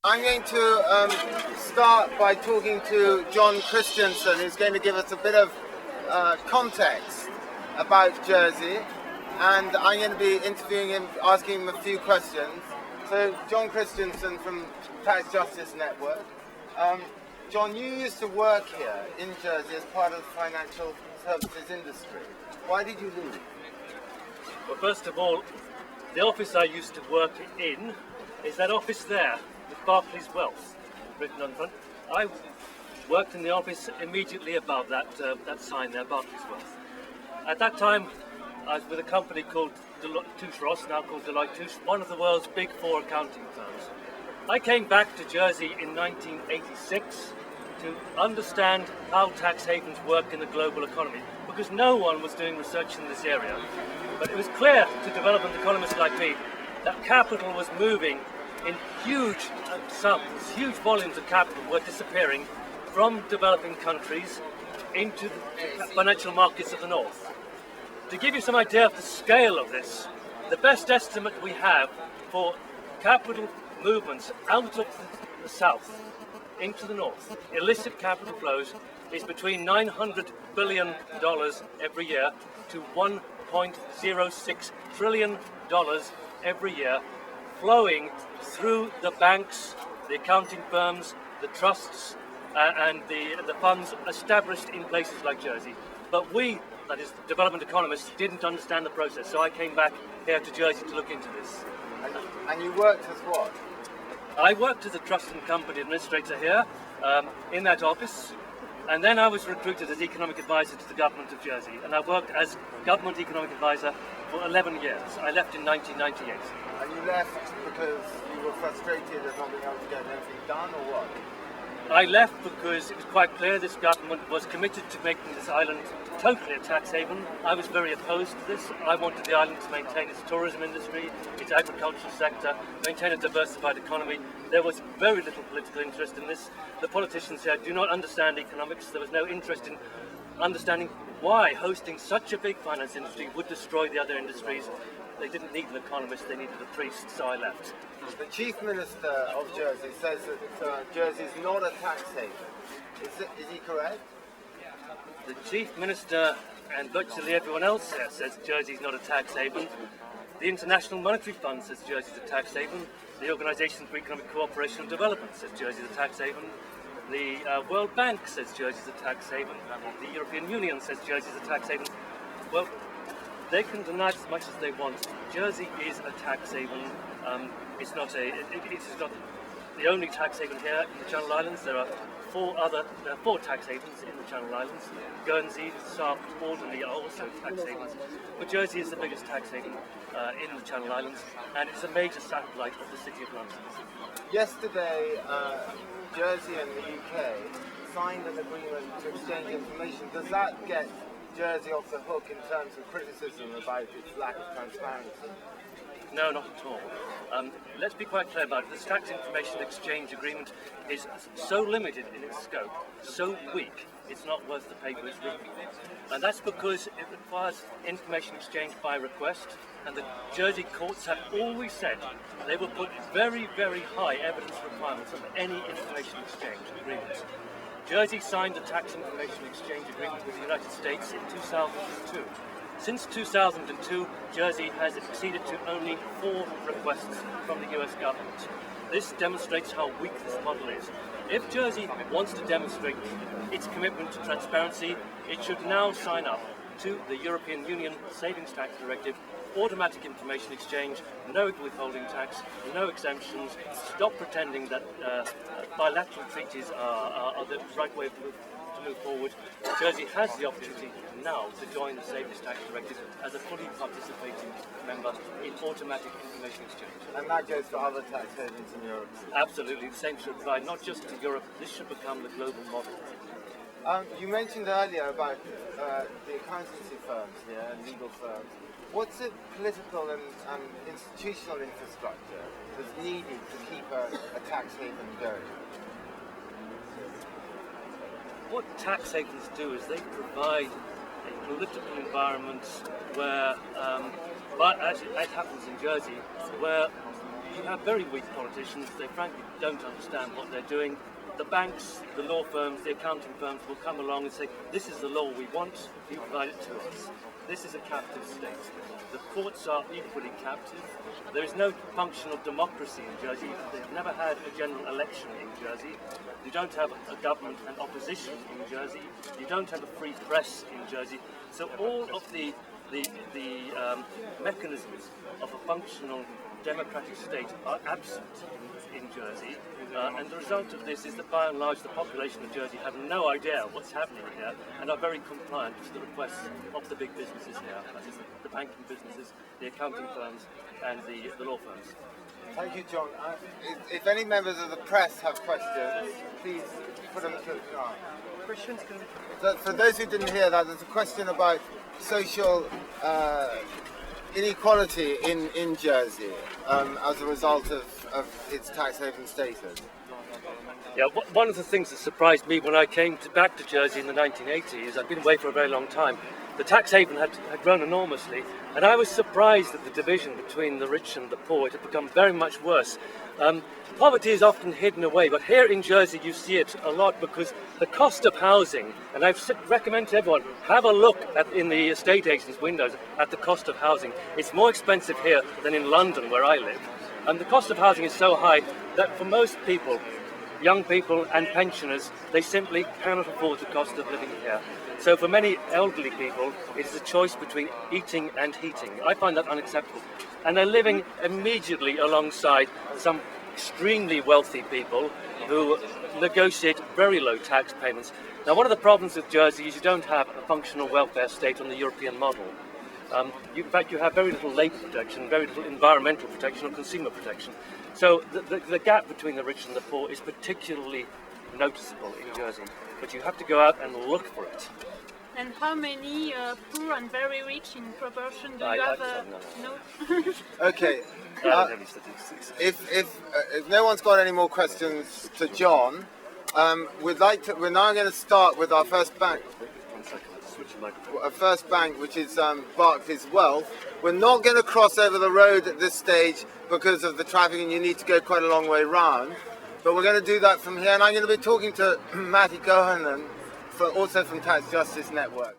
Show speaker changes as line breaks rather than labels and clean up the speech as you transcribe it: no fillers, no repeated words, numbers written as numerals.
I'm going to start by talking to John Christensen, who's going to give us a bit of context about Jersey, and I'm going to be interviewing him, asking him a few questions. So, John Christensen from Tax Justice Network. John, you used to work here in Jersey as part of the financial services industry. Why did you leave?
Well, first of all, the office I used to work in is that office there, with Barclays Wealth written on front. I worked in the office immediately above that sign there, Barclays Wealth. At that time, I was with a company called Touche Ross, now called Deloitte Touche, one of the world's big four accounting firms. I came back to Jersey in 1986 to understand how tax havens work in the global economy, because no one was doing research in this area. But it was clear to development economists like me that capital was moving in huge sums, huge volumes of capital were disappearing from developing countries into the financial markets of the north. To give you some idea of the scale of this, the best estimate we have for capital movements out of the south into the north, illicit capital flows, is between $900 billion every year to $1.06 trillion every year, flowing through the banks, the accounting firms, the trusts, and the funds established in places like Jersey. But we, that is, development economists, didn't understand the process, so I came back here to Jersey to look into this.
And you worked as what?
I worked as a trust and company administrator here, in that office, and then I was recruited as economic advisor to the government of Jersey, and I worked as government economic advisor for 11 years. I left in 1998.
And you left because you were frustrated at not being able to get anything done, or what?
I left because it was quite clear this government was committed to making this island totally a tax haven. I was very opposed to this. I wanted the island to maintain its tourism industry, its agricultural sector, maintain a diversified economy. There was very little political interest in this. The politicians here do not understand economics. There was no interest in understanding why hosting such a big finance industry would destroy the other industries. They didn't need an economist, they needed a priest, so I left.
The Chief Minister of Jersey says that Jersey is not a tax haven. Is he correct?
The Chief Minister and virtually everyone else here says Jersey is not a tax haven. The International Monetary Fund says Jersey is a tax haven. The Organisation for Economic Cooperation and Development says Jersey is a tax haven. The World Bank says Jersey is a tax haven. The European Union says Jersey is a tax haven. Well, they can deny it as much as they want. Jersey is a tax haven. It is not the only tax haven here in the Channel Islands. There are four tax havens in the Channel Islands. Guernsey, Sark, Alderney are also tax havens. But Jersey is the biggest tax haven in the Channel Islands, and it's a major satellite of the City of London.
Yesterday, Jersey and the UK signed an agreement to exchange information. Does that get Jersey off the hook in terms of criticism about its lack of transparency?
No, not at all. Let's be quite clear about it. This tax information exchange agreement is so limited in its scope, so weak, it's not worth the paper it's written. And that's because it requires information exchange by request, and the Jersey courts have always said they will put very, very high evidence requirements on any information exchange agreement. Jersey signed a tax information exchange agreement with the United States in 2002. Since 2002, Jersey has acceded to only 4 requests from the US government. This demonstrates how weak this model is. If Jersey wants to demonstrate its commitment to transparency, it should now sign up to the European Union Savings Tax Directive, automatic information exchange, no withholding tax, no exemptions, stop pretending that bilateral treaties are the right way to move forward. Jersey has the opportunity now to join the Savings Tax Directive as a fully participating member in automatic information exchange.
And that goes for other tax havens in Europe?
Absolutely, the same should apply not just to Europe, this should become the global model.
You mentioned earlier about the accountancy firms here and legal firms. What's the political and institutional infrastructure that's needed to keep a tax haven going?
What tax havens do is they provide a political environment where, as happens in Jersey, where you have very weak politicians. They frankly don't understand what they're doing. The banks, the law firms, the accounting firms will come along and say, this is the law we want, you provide it to us. This is a captive state. The courts are equally captive. There is no functional democracy in Jersey. They've never had a general election in Jersey. You don't have a government and opposition in Jersey. You don't have a free press in Jersey. So all of the mechanisms of a functional democratic state are absent in Jersey, and the result of this is that by and large the population of Jersey have no idea what's happening here and are very compliant to the requests of the big businesses here, that is the banking businesses, the accounting firms and the law firms.
Thank you, John. If any members of the press have questions, please put them to
Questions?
For those who didn't hear that, there's a question about social inequality in Jersey as a result of its tax haven status.
Yeah, one of the things that surprised me when I came back to Jersey in the 1980s, I'd been away for a very long time, the tax haven had grown enormously, and I was surprised at the division between the rich and the poor. It had become very much worse. Poverty is often hidden away, but here in Jersey you see it a lot because the cost of housing, and I recommend to everyone, have a look in the estate agents' windows at the cost of housing. It's more expensive here than in London where I live. And the cost of housing is so high that for most people, young people and pensioners, they simply cannot afford the cost of living here. So for many elderly people, it is a choice between eating and heating. I find that unacceptable. And they're living immediately alongside some extremely wealthy people who negotiate very low tax payments. Now, one of the problems with Jersey is you don't have a functional welfare state on the European model. In fact, you have very little labour protection, very little environmental protection or consumer protection. So the gap between the rich and the poor is particularly noticeable in Jersey, but you have to go out and look for it.
And how many poor and very rich in proportion do you have? No.
Okay. If no one's got any more questions to John, we're now going to start with our first bank. Our first bank, which is Barclays Wealth. We're not going to cross over the road at this stage because of the traffic, and you need to go quite a long way round. But we're going to do that from here, and I'm going to be talking to Matty Cohen, also from Tax Justice Network.